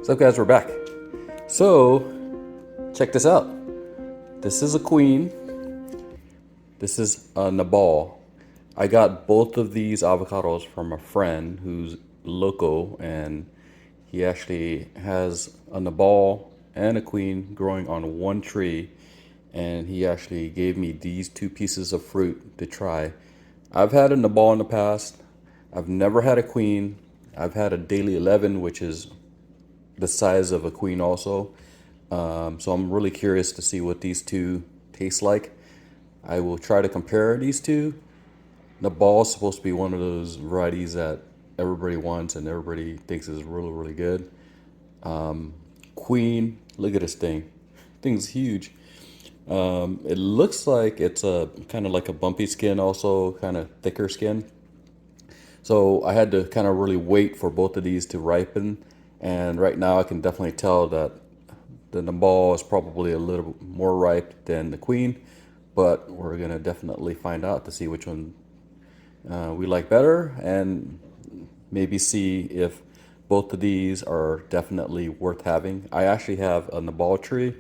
What's up, guys? We're back. So, check this out. This is a queen. This is a Nabal. I got both of these avocados from a friend who's local, and he actually has a Nabal and a queen growing on one tree, and he actually gave me these two pieces of fruit to try. I've had a Nabal in the past. I've never had a queen. I've had a Daily 11, which is the size of a queen also. So I'm really curious to see what these two taste like. I will try to compare these two. Nabal is supposed to be one of those varieties that everybody wants and everybody thinks is really, really good. Queen, look at this thing. Thing's huge. It looks like it's a kind of like a bumpy skin, also kind of thicker skin. So I had to kind of really wait for both of these to ripen. And right now I can definitely tell that the Nabal is probably a little more ripe than the queen, but we're gonna definitely find out to see which one we like better, and maybe see if both of these are definitely worth having. I actually have a Nabal tree,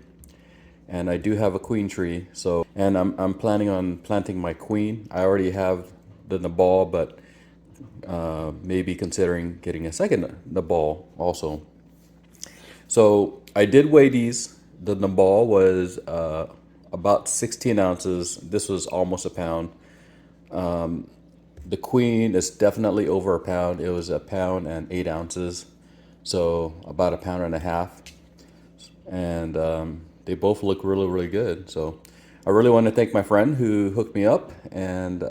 and I do have a queen tree. So, and I'm planning on planting my queen. I already have the Nabal, but maybe considering getting a second Nabal also. So I did weigh these. The Nabal was about 16 ounces. This was almost a pound. The queen is definitely over a pound. It was a pound and 8 ounces. So about a pound and a half. And they both look really, really good. So I really want to thank my friend who hooked me up. And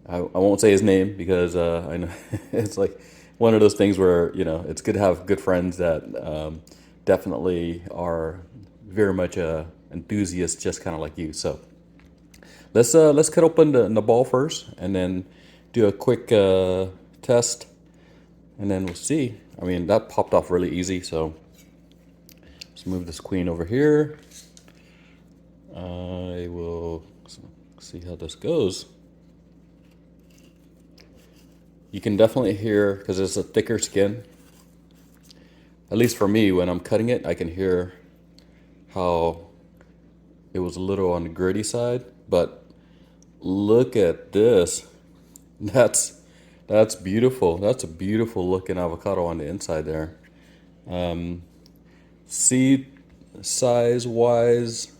I won't say his name because I know it's like one of those things where, it's good to have good friends that definitely are very much enthusiasts, just kind of like you. So let's cut open the Nabal first, and then do a quick test, and then we'll see. I mean, that popped off really easy. So let's move this queen over here. I will see how this goes. You can definitely hear, because it's a thicker skin, at least for me, when I'm cutting it, I can hear how it was a little on the gritty side. But look at this. That's beautiful. That's a beautiful looking avocado on the inside there. Seed size wise,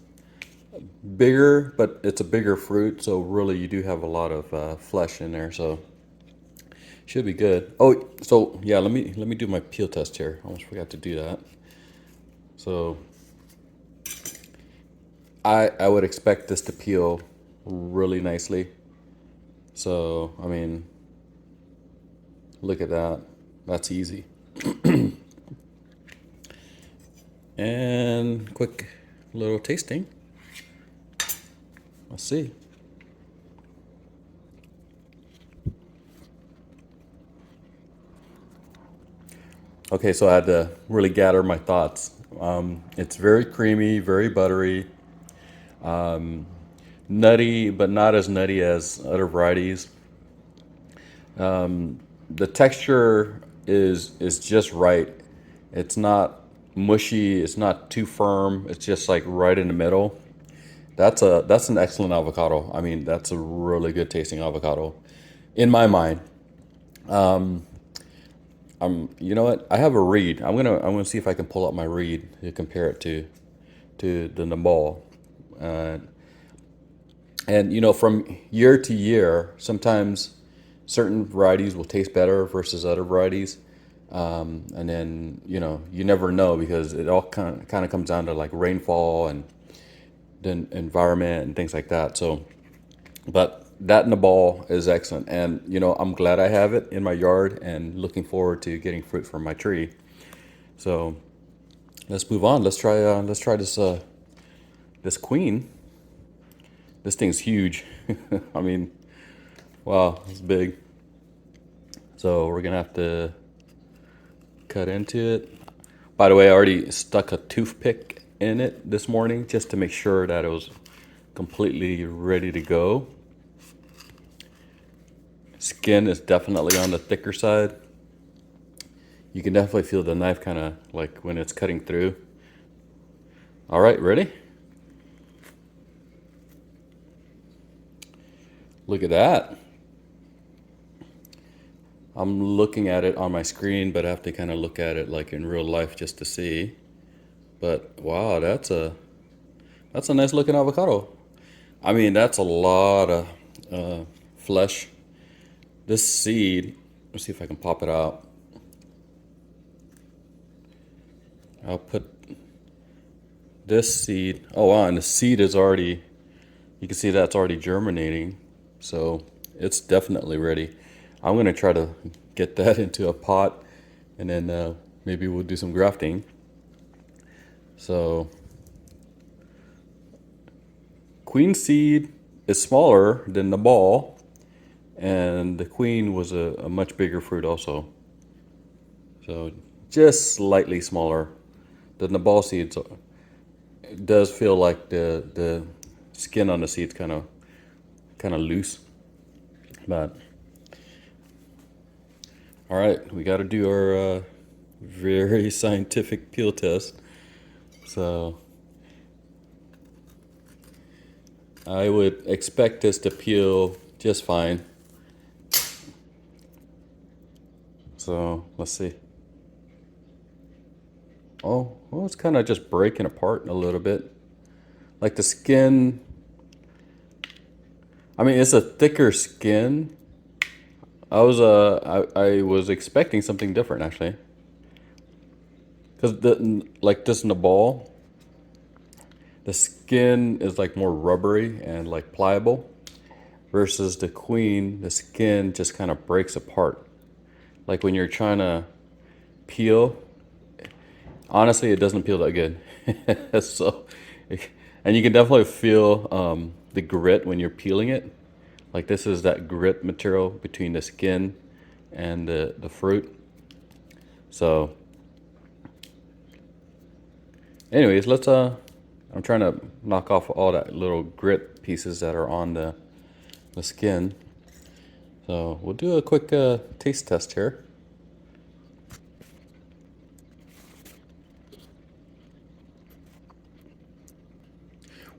bigger, but it's a bigger fruit. So really you do have a lot of flesh in there. So should be good. Oh, so yeah, let me do my peel test here. I almost forgot to do that. So I would expect this to peel really nicely. So, I mean, look at that. That's easy. And quick little tasting. Let's see. Okay, so I had to really gather my thoughts. It's very creamy, very buttery, nutty, but not as nutty as other varieties. The texture is just right. It's not mushy. It's not too firm. It's just like right in the middle. That's an excellent avocado. I mean, that's a really good tasting avocado, in my mind. You know what? I have a reed. I'm gonna see if I can pull up my reed to compare it to the Nabal. Uh, and from year to year, sometimes certain varieties will taste better versus other varieties. And then you never know, because it all kind of comes down to like rainfall and then environment and things like that. So, but that Nabal is excellent, and I'm glad I have it in my yard and looking forward to getting fruit from my tree. So let's move on. Let's try this queen. This thing's huge. I mean, wow, it's big. So we're gonna have to cut into it. By the way, I already stuck a toothpick in it this morning just to make sure that it was completely ready to go. Skin is definitely on the thicker side. You can definitely feel the knife kind of like when it's cutting through. All right, ready? Look at that. I'm looking at it on my screen, but I have to kind of look at it like in real life just to see. But wow, that's a nice looking avocado. I mean, that's a lot of flesh. This seed, let's see if I can pop it out. I'll put this seed. Oh wow, and the seed is already, you can see that's already germinating. So it's definitely ready. I'm gonna try to get that into a pot, and then maybe we'll do some grafting. So queen seed is smaller than the ball, and the queen was a much bigger fruit also. So just slightly smaller than the ball seeds. It does feel like the skin on the seeds kind of loose, but all right, we got to do our very scientific peel test. So I would expect this to peel just fine. So let's see. Oh, well, it's kind of just breaking apart a little bit. Like the skin, I mean, it's a thicker skin. I was expecting something different actually. Because like this Nabal, the skin is like more rubbery and like pliable, versus the queen, the skin just kind of breaks apart. Like when you're trying to peel, honestly, it doesn't peel that good. So, and you can definitely feel the grit when you're peeling it. Like this is that grit material between the skin and the fruit. So, anyways, let's I'm trying to knock off all that little grit pieces that are on the skin. So we'll do a quick taste test here.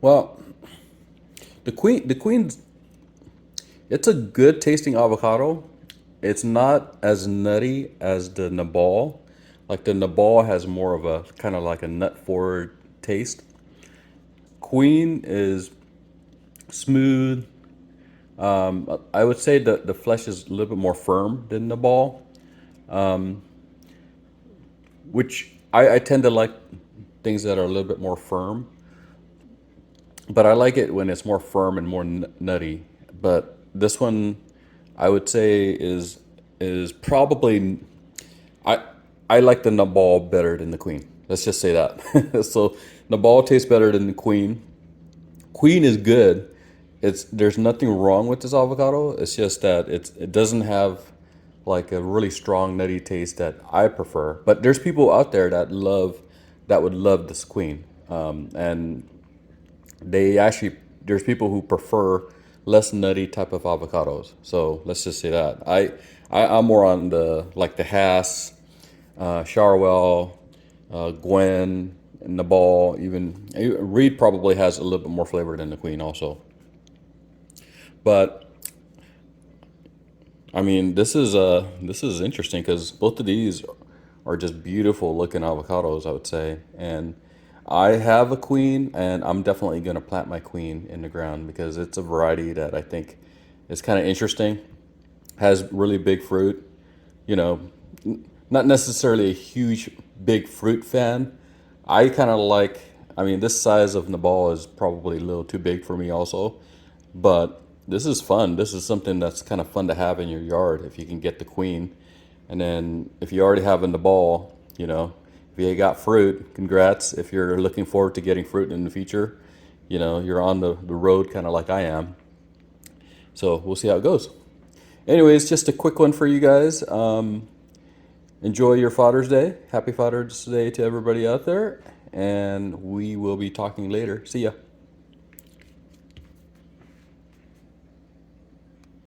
Well, the queen, it's a good tasting avocado. It's not as nutty as the Nabal. Like the Nabal has more of a kind of like a nut forward taste. Queen is smooth. I would say the flesh is a little bit more firm than Nabal, which I tend to like things that are a little bit more firm. But I like it when it's more firm and more nutty. But this one, I would say is probably I I like the Nabal better than the Queen. Let's just say that. So Nabal tastes better than the Queen. Queen is good. It's there's nothing wrong with this avocado. It's just that it doesn't have like a really strong nutty taste that I prefer. But there's people out there that would love this Queen, and they actually there's people who prefer less nutty type of avocados. So let's just say that I'm more on the like the Hass, Charwell, Gwen, Nabal. Even Reed probably has a little bit more flavor than the Queen also. But I mean, this is interesting because both of these are just beautiful looking avocados, I would say. And I have a queen, and I'm definitely going to plant my queen in the ground because it's a variety that I think is kind of interesting. Has really big fruit, you know, not necessarily a huge big fruit fan. I kind of like, I mean, this size of Nabal is probably a little too big for me also, but this is fun. This is something that's kind of fun to have in your yard if you can get the queen. And then if you already have in the ball, if you got fruit, congrats. If you're looking forward to getting fruit in the future, you're on the road kind of like I am. So we'll see how it goes. Anyways, just a quick one for you guys. Enjoy your Father's Day. Happy Father's Day to everybody out there. And we will be talking later. See ya.